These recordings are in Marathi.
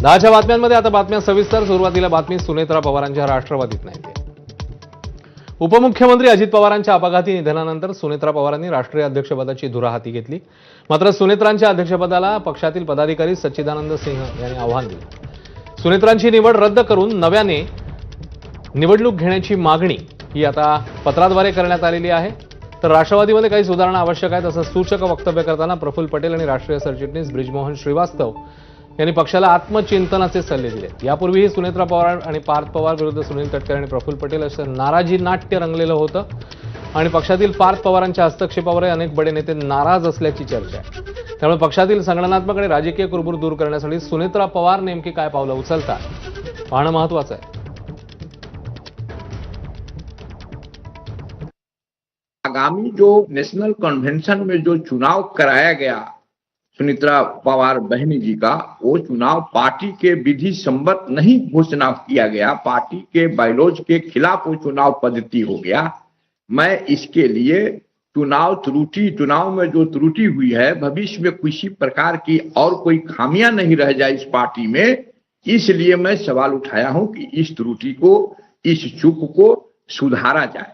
10च्या बातम्यांमध्ये आता बातम्या सविस्तर. सुरुवातीला बातमी सुनेत्रा पवारांच्या राष्ट्रवादीत नाही. उपमुख्यमंत्री अजित पवारांच्या अपघाती निधनानंतर सुनेत्रा पवारांनी राष्ट्रीय अध्यक्षपदाची धुरा हाती घेतली. मात्र सुनेत्रांच्या अध्यक्षपदाला पक्षातील पदाधिकारी सच्चिदानंद सिंह यांनी आव्हान दिले. सुनेत्रांची निवड रद्द करून नव्याने निवडणूक घेण्याची मागणी ही आता पत्राद्वारे करण्यात आलेली आहे. तर राष्ट्रवादीमध्ये काही सुधारणा आवश्यक आहेत असं सूचक वक्तव्य करताना प्रफुल्ल पटेल आणि राष्ट्रीय सरचिटणीस ब्रिजमोहन श्रीवास्तव यांनी पक्षाला आत्मचिंतनाचे सल्ले दिले. यापूर्वीही सुनेत्रा पवार आणि पार्थ पवार विरुद्ध सुनील तटकरे आणि प्रफुल्ल पटेल असं नाराजी नाट्य रंगलेलं होतं आणि पक्षातील पार्थ पवारांच्या हस्तक्षेपावर अनेक बडे नेते नाराज असल्याची चर्चा आहे. त्यामुळे पक्षातील संघटनात्मक आणि राजकीय कुरबूर दूर करण्यासाठी सुनेत्रा पवार नेमकी काय पावलं उचलतात पाहणं महत्वाचं आहे. आगामी जो नेशनल कन्वेंशन में जो चुनाव कराया गया सुनेत्रा पवार बहनी जी का, वो चुनाव पार्टी के विधि सम्मत नहीं घोषणा किया गया, पार्टी के बायलॉज के खिलाफ वो चुनाव पद्धति हो गया। मैं इसके लिए चुनाव में जो त्रुटि हुई है, भविष्य में किसी प्रकार की और कोई खामियां नहीं रह जाए इस पार्टी में, इसलिए मैं सवाल उठाया हूं कि इस त्रुटि को, इस चूक को सुधारा जाए।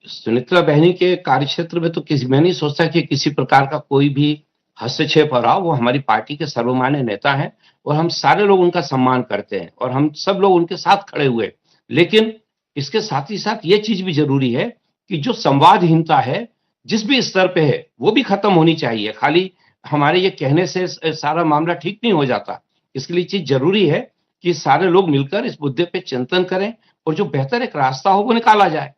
सुनेत्रा बहनी के कार्यक्षेत्र में तो मैं नहीं सोचता कि किसी प्रकार का कोई भी हस्तक्षेप हो रहा। वो हमारी पार्टी के सर्वमान्य नेता हैं और हम सारे लोग उनका सम्मान करते हैं और हम सब लोग उनके साथ खड़े हुए। लेकिन इसके साथ ही साथ ये चीज भी जरूरी है कि जो संवादहीनता है जिस भी स्तर पे है वो भी खत्म होनी चाहिए। खाली हमारे ये कहने से सारा मामला ठीक नहीं हो जाता। इसके लिए चीज जरूरी है कि सारे लोग मिलकर इस मुद्दे पे चिंतन करें और जो बेहतर एक रास्ता हो वो निकाला जाए।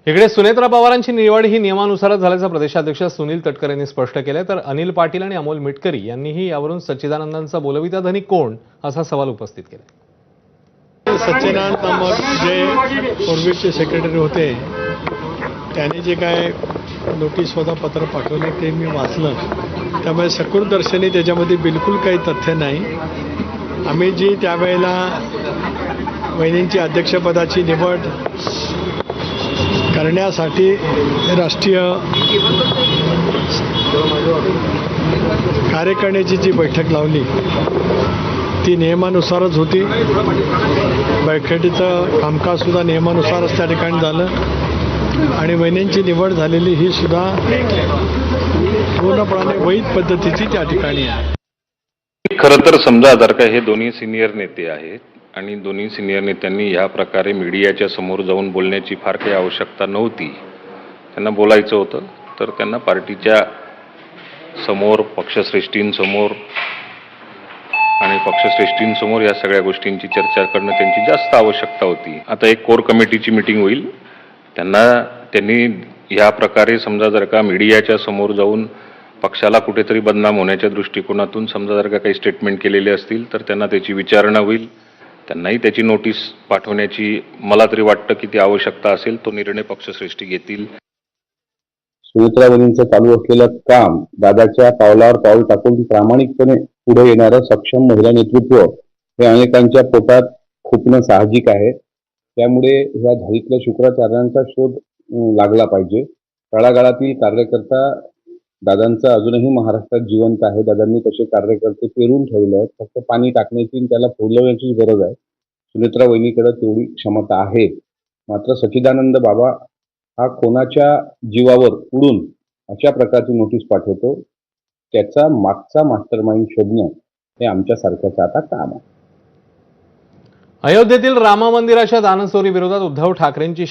इकडे सुनेत्रा पवारांची निवड ही नियमानुसारच झाल्याचं प्रदेशाध्यक्ष सुनील तटकरे यांनी स्पष्ट केले. तर अनिल पाटील आणि अमोल मिटकरी यांनीही यावरून सच्चिदानंदांचा बोलविता धनी कोण असा सवाल उपस्थित केला. सच्चिदानंद नामक जे पूर्वीचे सेक्रेटरी होते त्यांनी जे काय नोटीस होता पत्र पाठवले ते मी वाचलं. त्यामुळे सकृतदर्शनी त्याच्यामध्ये बिलकुल काही तथ्य नाही. आम्ही जी त्यावेळेला वहिनींची अध्यक्षपदाची निवड करण्यासाठी राष्ट्रीय कार्यकारिणीची जी बैठक लावली ती नियमानुसारच होती. बैठकीचं कामकाजसुद्धा नियमानुसारच त्या ठिकाणी झालं आणि वहिनींची निवड झालेली ही सुद्धा पूर्णपणे वैध पद्धतीची त्या ठिकाणी आहे. खरं तर समजा जर का हे दोन्ही सिनियर नेते आहेत आणि दोन्ही सिनियर नेत्यांनी ह्या प्रकारे मीडियाच्या समोर जाऊन बोलण्याची फार काही आवश्यकता नव्हती. त्यांना बोलायचं होतं तर त्यांना पार्टीच्या समोर, पक्षश्रेष्ठींसमोर आणि पक्षश्रेष्ठींसमोर या सगळ्या गोष्टींची चर्चा करणं त्यांची जास्त आवश्यकता होती. आता एक कोर कमिटीची मीटिंग होईल. त्यांनी ह्या प्रकारे समजा जर का मीडियाच्या समोर जाऊन पक्षाला कुठेतरी बदनाम होण्याच्या दृष्टिकोनातून समजा जर का काही स्टेटमेंट केलेले असतील तर त्यांना त्याची विचारणा होईल. त्यांनाही त्याची नोटीस पाठवण्याची मला तरी वाटतं की ती आवश्यकता असेल. तो निर्णय पक्षश्रेष्ठी घेतील. सुनेत्रा बहिणींचं चालू असलेलं काम, दादाच्या पावलावर पाऊल टाकून प्रामाणिकपणे पुढे येणारं सक्षम महिला नेतृत्व हे अनेकांच्या पोटात खुपणं साहजिक आहे. त्यामुळे ह्या झालीतल्या शुक्राचार्यांचा शोध लागला पाहिजे. तळागाळातील कार्यकर्ता दादांचा अजूनही महाराष्ट्रात जिवंत आहे. दादांनी तसे कार्यकर्ते पेरून ठेवले आहेत. फक्त पाणी टाकण्याची त्याला फुलवण्याची गरज आहे. सुनेत्रा वहिनीकडे तेवढी क्षमता आहे. मात्र सच्चिदानंद बाबा हा कोणाच्या जीवावर उडून अशा प्रकारची नोटीस पाठवतो, त्याचा मागचा मास्टरमाइंड शोधणं हे आमच्या सारख्याचं आता काम आहे. अयोध्येतील राम मंदिराच्या दानचोरी विरोधात उद्धव ठाकरेंची